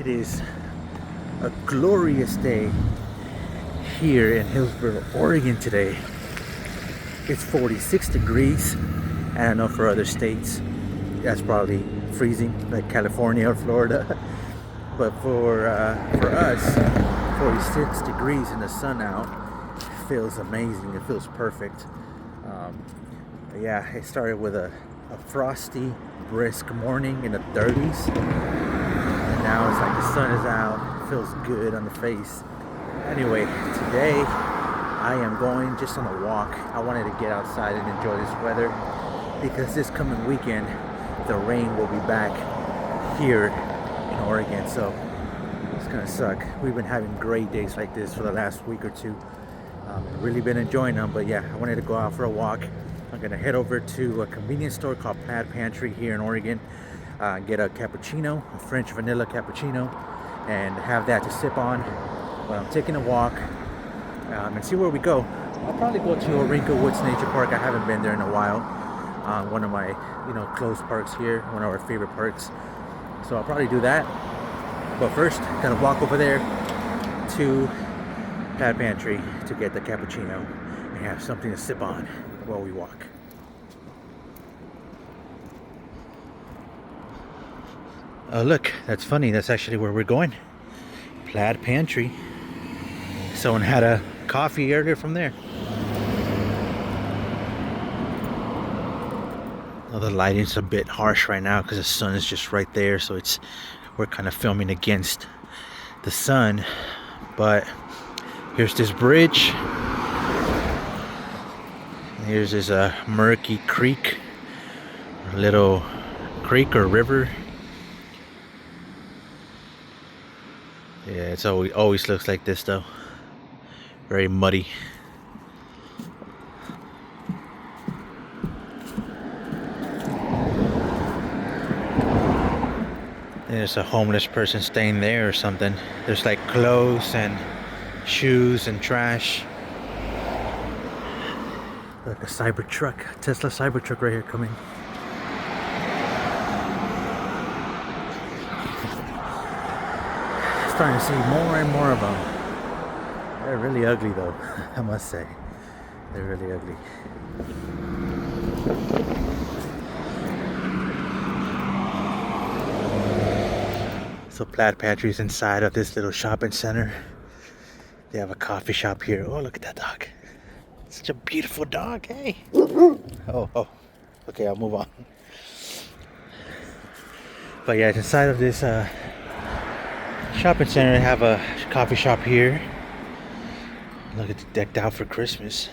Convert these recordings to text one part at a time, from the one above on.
It is a glorious day here in Hillsboro, Oregon today. It's 46 degrees, and I know for other states that's probably freezing, like California or Florida. But for us, 46 degrees in the sun out feels amazing. It feels perfect. Yeah, it started with a frosty, brisk morning in the 30s. And now it's like the sun is out. It feels good on the face. Anyway, today I am going just on a walk. I wanted to get outside and enjoy this weather because this coming weekend the rain will be back here in Oregon, so it's gonna suck. We've been having great days like this for the last week or two. Really been enjoying them, but yeah, I wanted to go out for a walk. I'm gonna head over to a convenience store called Plaid Pantry here in Oregon, get a cappuccino, a French Vanilla Cappuccino, and have that to sip on while I'm taking a walk, and see where we go. I'll probably go to Orenco Woods Nature Park. I haven't been there in a while. One of my, close parks here, one of our favorite parks. So I'll probably do that. But first, gonna walk over there to Plaid Pantry to get the cappuccino and have something to sip on while we walk. Oh look, that's funny. That's actually where we're going. Plaid Pantry. Someone had a coffee earlier from there. Oh, the lighting's a bit harsh right now because the sun is just right there, so we're kind of filming against the sun. But here's this bridge. Here's this murky creek, a little creek or river. Yeah, it's always looks like this though. Very muddy. There's a homeless person staying there or something. There's like clothes and shoes and trash. Like a Cybertruck, Tesla Cybertruck right here coming. Starting to see more and more of them. They're really ugly though, I must say. They're really ugly. So Plaid Pantry is inside of this little shopping center. They have a coffee shop here. Oh, look at that dog. Such a beautiful dog, hey. Oh. Okay, I'll move on. But yeah, it's inside of this shopping center. They have a coffee shop here. Look, it's decked out for Christmas.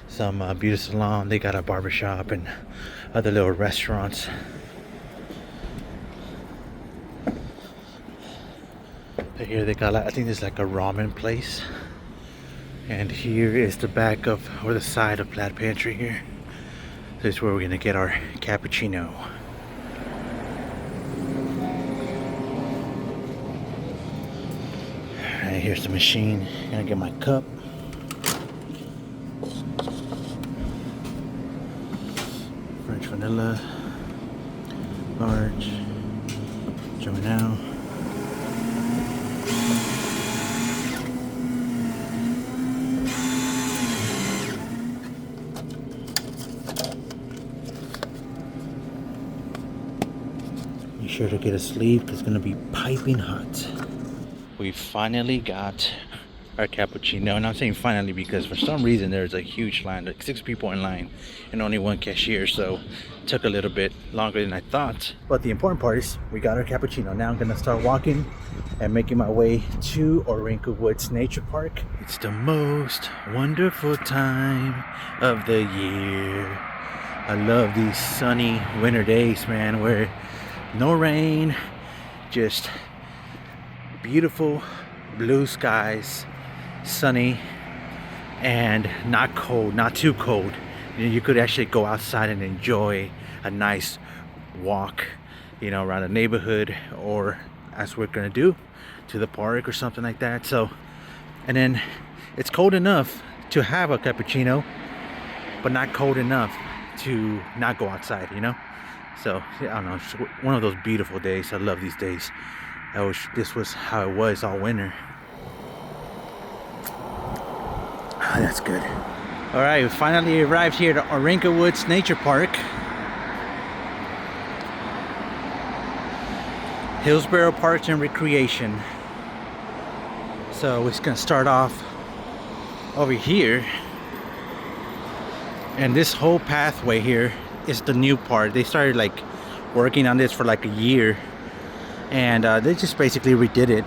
Some beauty salon. They got a barber shop and other little restaurants. But here they got, I think there's like a ramen place. And here is the back of, or the side of Plaid Pantry here. This is where we're gonna get our cappuccino. Alright, here's the machine. Gonna get my cup. French vanilla, large, join now. Be sure to get a sleeve because it's gonna be piping hot. We finally got our cappuccino, and I'm saying finally because for some reason there's a huge line, like 6 people in line and only one cashier, so it took a little bit longer than I thought. But the important part is we got our cappuccino. Now I'm gonna start walking and making my way to Orenco Woods Nature Park. It's the most wonderful time of the year. I love these sunny winter days, man, where no rain, just beautiful blue skies, sunny, and not cold, not too cold. You could actually go outside and enjoy a nice walk, around the neighborhood, or as we're gonna do, to the park or something like that. So, and then it's cold enough to have a cappuccino, but not cold enough to not go outside, So, yeah, I don't know, it's one of those beautiful days. I love these days. This was how it was all winter. Oh, that's good. All right, we finally arrived here at Orenco Woods Nature Park. Hillsboro Parks and Recreation. So we're just gonna start off over here. And this whole pathway here is the new part. They started like working on this for like a year. And they just basically redid it.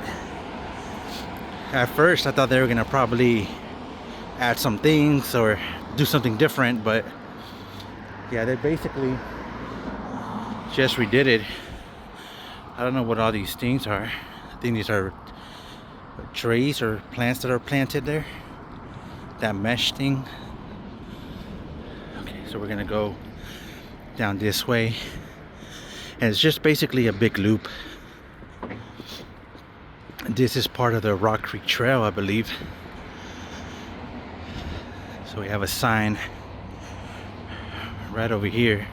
At first I thought they were gonna probably add some things or do something different, but yeah, they basically just redid it. I don't know what all these things are. I think these are trees or plants that are planted there. That mesh thing. Okay, so we're gonna go down this way, and it's just basically a big loop. This is part of the Rock Creek Trail, I believe. So we have a sign right over here,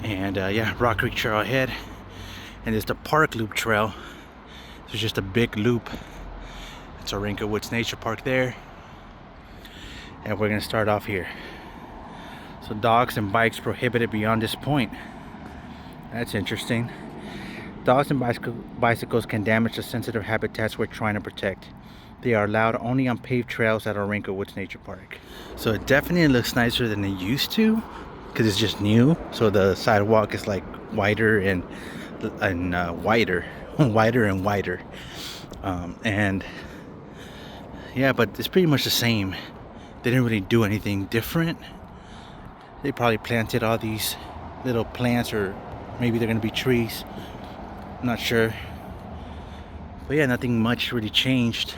and yeah, Rock Creek Trail ahead. And it's the Park Loop Trail. It's just a big loop. It's Orenco Woods Nature Park there. And we're gonna start off here. So dogs and bikes prohibited beyond this point. That's interesting. Dogs and bicycles can damage the sensitive habitats we're trying to protect. They are allowed only on paved trails at Orenco Woods Nature Park. So it definitely looks nicer than it used to, because it's just new. So the sidewalk is like wider and wider and wider, and yeah, but it's pretty much the same. They didn't really do anything different. They probably planted all these little plants, or maybe they're gonna be trees, I'm not sure, but yeah, nothing much really changed.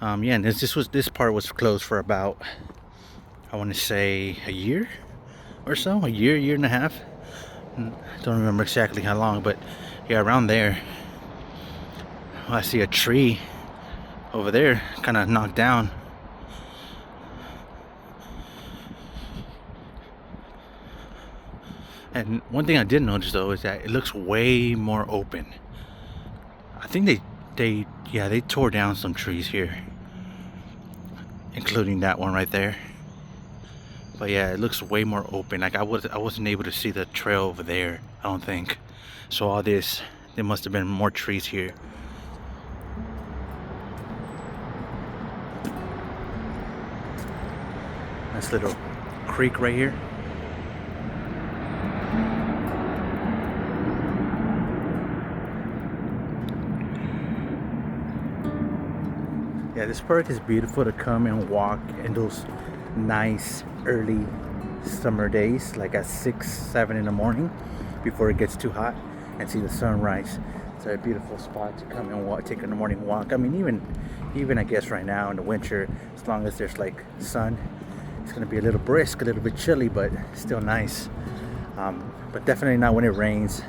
Yeah, and this part was closed for about, I want to say, a year or so, year and a half. Don't remember exactly how long, but yeah, around there. I see a tree over there kind of knocked down. And one thing I did notice though is that it looks way more open. I think they tore down some trees here, including that one right there. But yeah, it looks way more open. Like I wasn't able to see the trail over there, I don't think. So all this, there must have been more trees here. Nice little creek right here. Yeah, this park is beautiful to come and walk in those nice early summer days, like at 6, 7 in the morning, before it gets too hot, and see the sunrise. It's a beautiful spot to come and walk, take a morning walk. I mean, even I guess right now in the winter, as long as there's like sun, it's gonna be a little brisk, a little bit chilly, but still nice. But definitely not when it rains.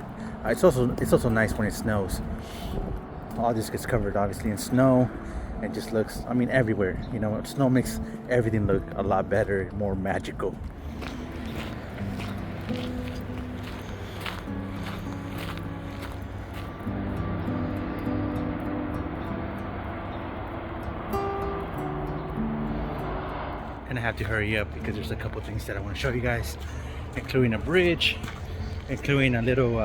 It's also nice when it snows. All this gets covered obviously in snow. It just looks, I mean, everywhere, you know, snow makes everything look a lot better, more magical. And I have to hurry up because there's a couple things that I want to show you guys, including a bridge, including a little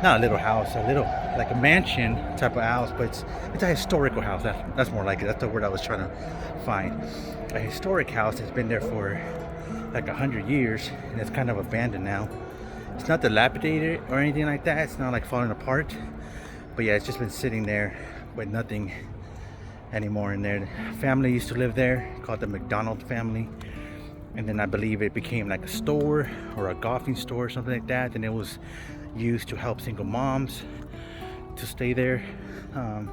not a little house, a little like a mansion type of house, but it's a historical house. That's more like it. That's the word I was trying to find. A historic house that's been there for like 100 years, and it's kind of abandoned now. It's not dilapidated or anything like that. It's not like falling apart, but yeah, it's just been sitting there with nothing anymore in there. The family used to live there, called the McDonald family, and then I believe it became like a store or a golfing store or something like that. And it was used to help single moms to stay there, and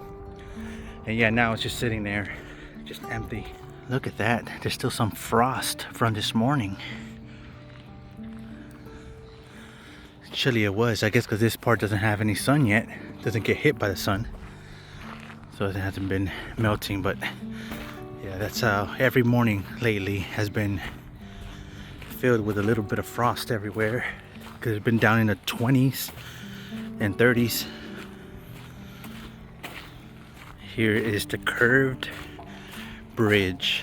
yeah, now it's just sitting there, just empty. Look at that, there's still some frost from this morning. Chilly it was, I guess, because this part doesn't have any sun yet, doesn't get hit by the sun, so it hasn't been melting. But yeah, that's how every morning lately has been filled with a little bit of frost everywhere, because it's been down in the 20s and 30s. Here is the curved bridge.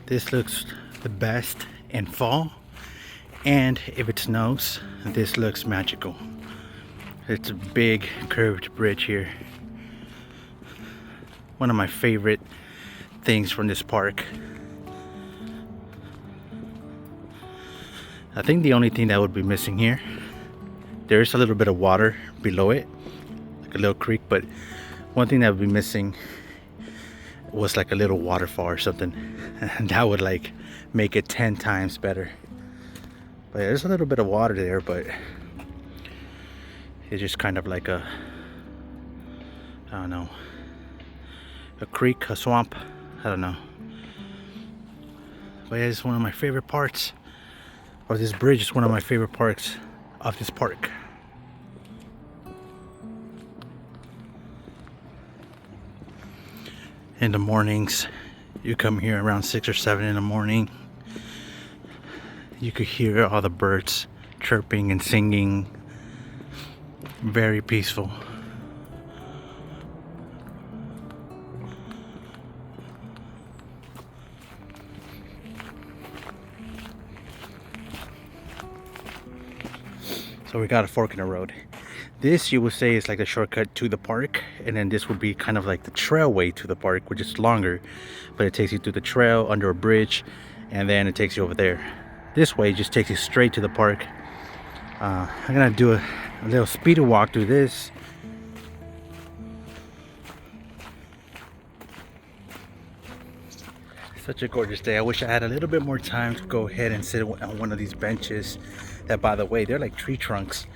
This looks the best in fall, and if it snows, this looks magical. It's a big curved bridge here. One of my favorite things from this park. I think the only thing that would be missing here, there's a little bit of water below it, like a little creek, but one thing that would be missing was like a little waterfall or something, and that would like make it 10 times better. But there's a little bit of water there, but it's just kind of like a, I don't know, a creek, a swamp, I don't know. But yeah, it's one of my favorite parts, or this bridge is one of my favorite parts of this park. In the mornings, you come here around 6 or 7 in the morning, you could hear all the birds chirping and singing. Very peaceful. So we got a fork in the road. This, you would say, is like the shortcut to the park, and then this would be kind of like the trailway to the park, which is longer, but it takes you through the trail under a bridge, and then it takes you over there. This way just takes you straight to the park. I'm gonna do a little speedy walk through this. Such a gorgeous day. I wish I had a little bit more time to go ahead and sit on one of these benches that, by the way, they're like tree trunks,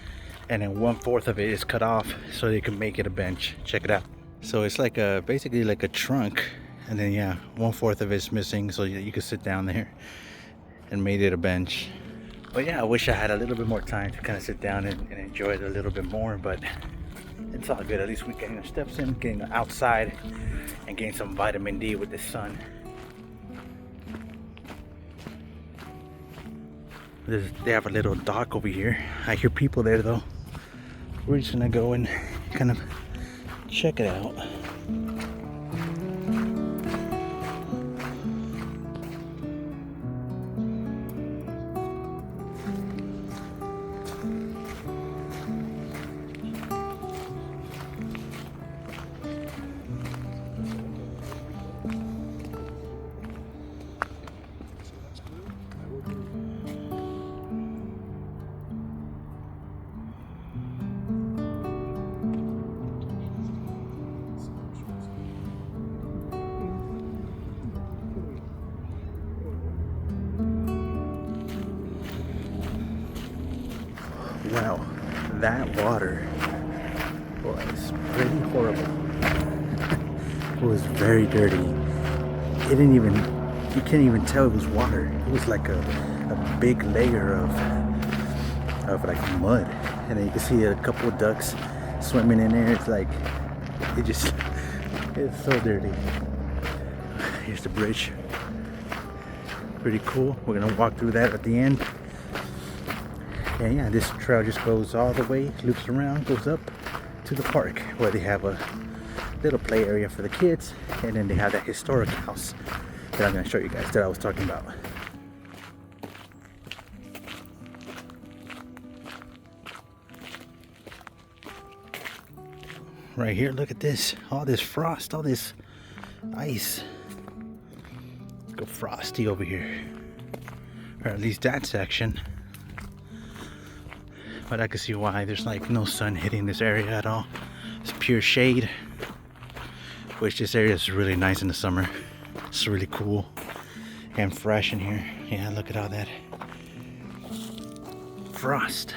and then 1/4 of it is cut off so they can make it a bench. Check it out. So it's like a, basically like a trunk, and then yeah, 1/4 of it's missing so you can sit down there, and made it a bench. But yeah, I wish I had a little bit more time to kind of sit down and enjoy it a little bit more, but it's all good. At least we're getting our steps in, getting outside, and getting some vitamin D with the sun. They have a little dock over here. I hear people there though. We're just gonna go and kind of check it out. Wow, that water was pretty horrible. It was very dirty. It didn't even, you can't even tell it was water. It was like a big layer of like mud. And then you can see a couple of ducks swimming in there. It's like, it's so dirty. Here's the bridge. Pretty cool. We're gonna walk through that at the end. And yeah, this trail just goes all the way, loops around, goes up to the park where they have a little play area for the kids, and then they have that historic house that I'm going to show you guys that I was talking about. Right here, look at this, all this frost, all this ice. Let's go frosty over here, or at least that section. But I can see why there's like no sun hitting this area at all. It's pure shade, which this area is really nice in the summer. It's really cool and fresh in here. Yeah, look at all that frost.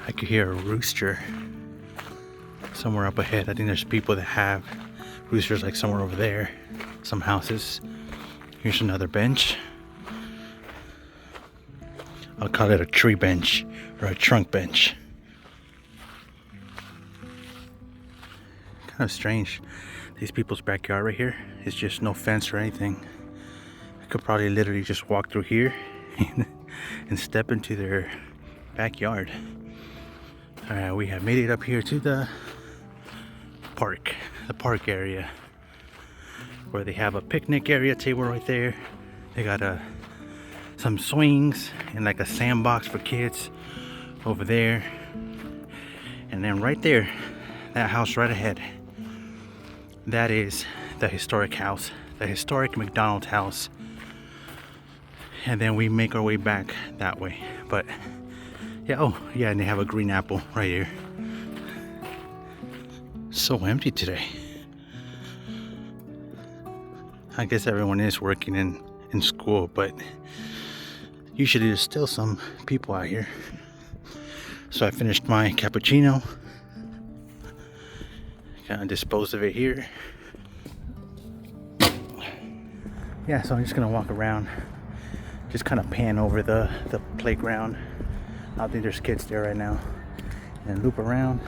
I could hear a rooster somewhere up ahead. I think there's people that have roosters like somewhere over there. Some houses. Here's another bench. I'll call it a tree bench or a trunk bench. kind of strange. These people's backyard right here is just no fence or anything. I could probably literally just walk through here and step into their backyard. Alright, we have made it up here to the park area, where they have a picnic area table right there. They got some swings and like a sandbox for kids over there. And then right there, that house right ahead, that is the historic house, the historic McDonald House. And then we make our way back that way. But yeah, oh yeah, and they have a green apple right here. So empty today. I guess everyone is working in school, but usually there's still some people out here. So I finished my cappuccino. Kind of disposed of it here. Yeah, so I'm just gonna walk around, just kind of pan over the playground. I don't think there's kids there right now. And loop around,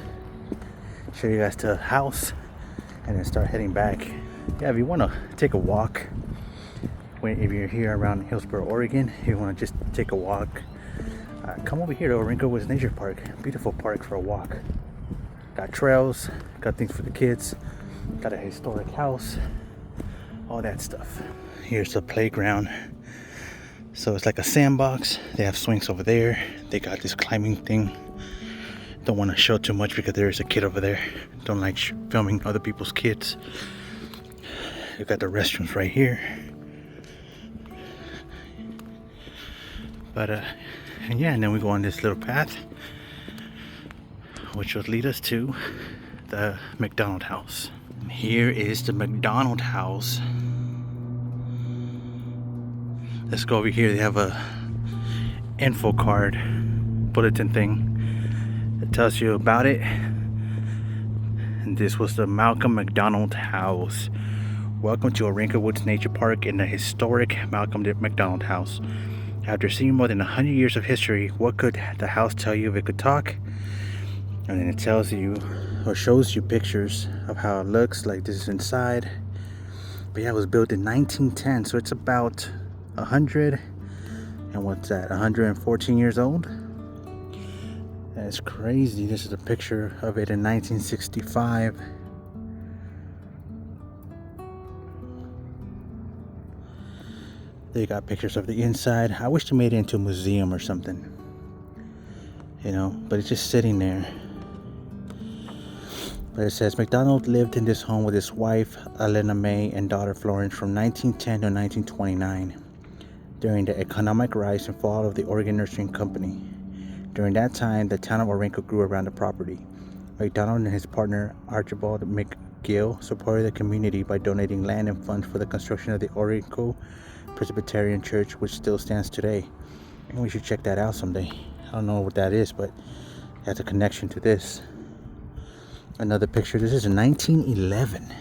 show you guys to the house, and then start heading back. Yeah, if you want to take a walk, if you're here around Hillsboro, Oregon, if you want to just take a walk, come over here to Orenco Woods Nature Park. Beautiful park for a walk. Got trails, got things for the kids, got a historic house, all that stuff. Here's the playground. So it's like a sandbox. They have swings over there. They got this climbing thing. Don't want to show too much because there is a kid over there. Don't like filming other people's kids. You got the restrooms right here. But and yeah, and then we go on this little path, which will lead us to the McDonald House. Here is the McDonald House. Let's go over here. They have a info card, bulletin thing that tells you about it. And this was the Malcolm McDonald House. Welcome to Orenco Woods Nature Park in the historic Malcolm McDonald House. After seeing more than 100 years of history, what could the house tell you if it could talk? And then it tells you or shows you pictures of how it looks. Like this is inside. But yeah, it was built in 1910, so it's about 100 and what's that, 114 years old. That's crazy. This is a picture of it in 1965. They got pictures of the inside. I wish they made it into a museum or something, you know, but it's just sitting there. But it says McDonald lived in this home with his wife Elena May and daughter Florence from 1910 to 1929 during the economic rise and fall of the Oregon Nursery Company. During that time, the town of Orenco grew around the property. McDonald and his partner Archibald McGill supported the community by donating land and funds for the construction of the Orenco Presbyterian Church, which still stands today. And we should check that out someday. I don't know what that is, but it has a connection to this. Another picture. This is in 1911,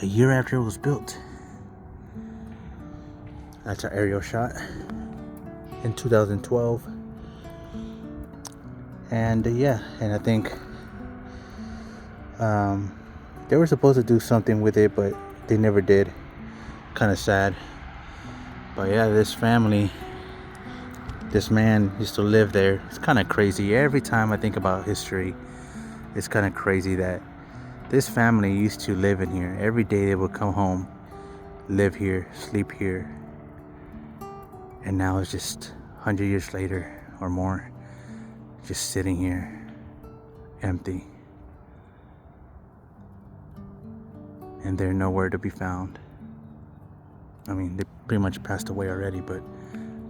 a year after it was built. That's our aerial shot in 2012. And yeah, and I think they were supposed to do something with it, but they never did. Kind of sad. But yeah, this family, this man used to live there. It's kind of crazy. Every time I think about history, it's kind of crazy that this family used to live in here. Every day they would come home, live here, sleep here. And now it's just 100 years later or more, just sitting here, empty. And they're nowhere to be found. I mean, they pretty much passed away already, but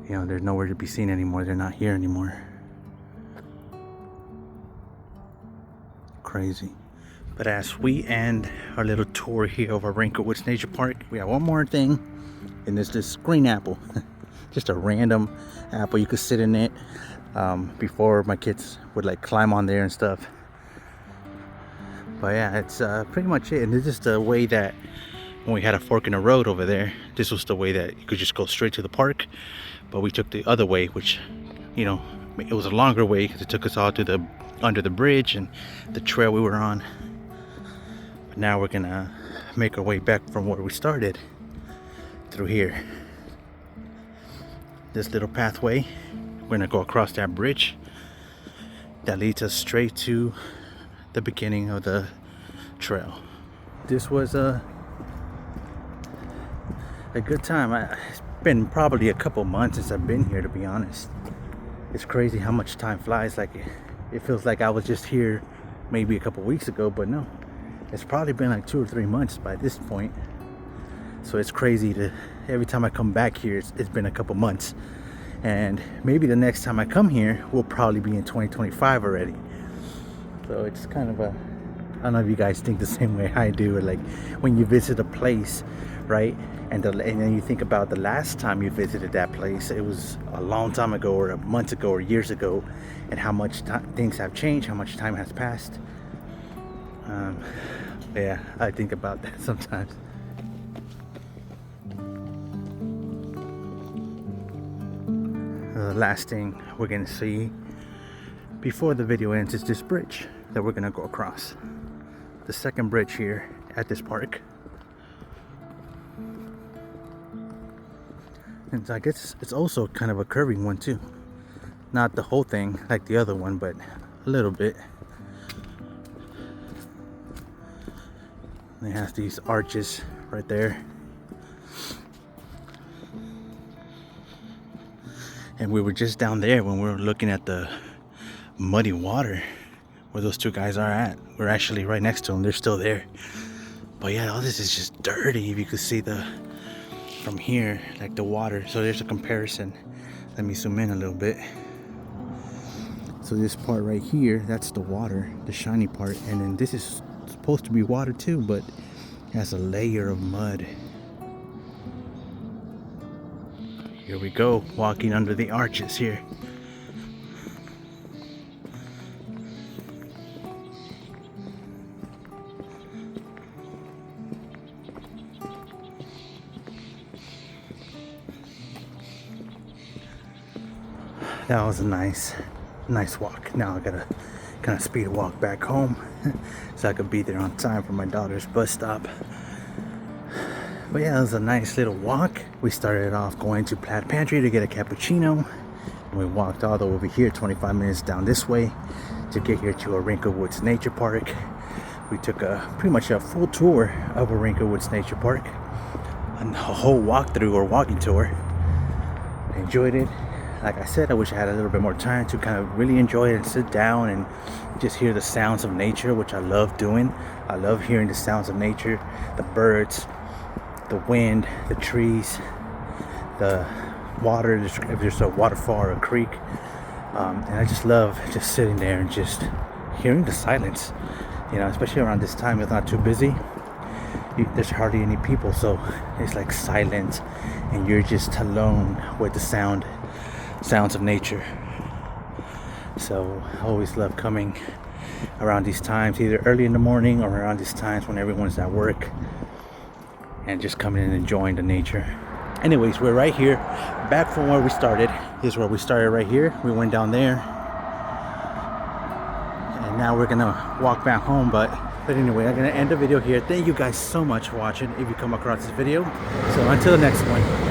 you know, they're nowhere to be seen anymore. They're not here anymore. Crazy. But as we end our little tour here of Orenco Woods Nature Park, we have one more thing, and it's this green apple. Just a random apple. You could sit in it. Before my kids would like climb on there and stuff. But yeah, it's pretty much it. And it's just a way that when we had a fork in the road over there, this was the way that you could just go straight to the park. But we took the other way, which, you know, it was a longer way because it took us all to the under the bridge and the trail we were on. But now we're gonna make our way back from where we started through here. This little pathway, we're gonna go across that bridge that leads us straight to the beginning of the trail. This was a good time. It's been probably a couple months since I've been here, to be honest. It's crazy how much time flies. Like it feels like I was just here maybe a couple weeks ago, but no, it's probably been like 2 or 3 months by this point. So it's crazy to every time I come back here, it's been a couple months, and maybe the next time I come here will probably be in 2025 already. So it's kind of a, I don't know if you guys think the same way I do. Like when you visit a place, right, and then you think about the last time you visited that place, it was a long time ago, or months ago, or years ago, and how much things have changed, how much time has passed. Yeah, I think about that sometimes. The last thing we're gonna see before the video ends is this bridge that we're gonna go across. The second bridge here at this park. And I guess it's also kind of a curving one too. Not the whole thing like the other one, but a little bit. And it has these arches right there. And we were just down there when we were looking at the muddy water where those two guys are at. We're actually right next to them. They're still there. But yeah, all this is just dirty. If you could see from here, like the water. So there's a comparison. Let me zoom in a little bit. So this part right here, that's the water, the shiny part. And then this is supposed to be water too, but it has a layer of mud. Here we go, walking under the arches here. That was a nice walk. Now I gotta kind of speed a walk back home so I could be there on time for my daughter's bus stop. But yeah, it was a nice little walk. We started off going to Plaid Pantry to get a cappuccino. And we walked all the way over here, 25 minutes down this way to get here to Orenco Woods Nature Park. We took pretty much a full tour of Orenco Woods Nature Park. A whole walkthrough or walking tour. I enjoyed it. Like I said, I wish I had a little bit more time to kind of really enjoy it and sit down and just hear the sounds of nature, which I love doing. I love hearing the sounds of nature, the birds, the wind, the trees, the water, if there's a waterfall or a creek. And I just love just sitting there and just hearing the silence, you know, especially around this time. It's not too busy. There's hardly any people, so it's like silent and you're just alone with the sounds of nature. So I always love coming around these times, either early in the morning or around these times when everyone's at work, and just coming and enjoying the nature. Anyways, we're right here, back from where we started. This is where we started right here. We went down there, and now we're gonna walk back home. But anyway, I'm gonna end the video here. Thank you guys so much for watching if you come across this video. So until the next one.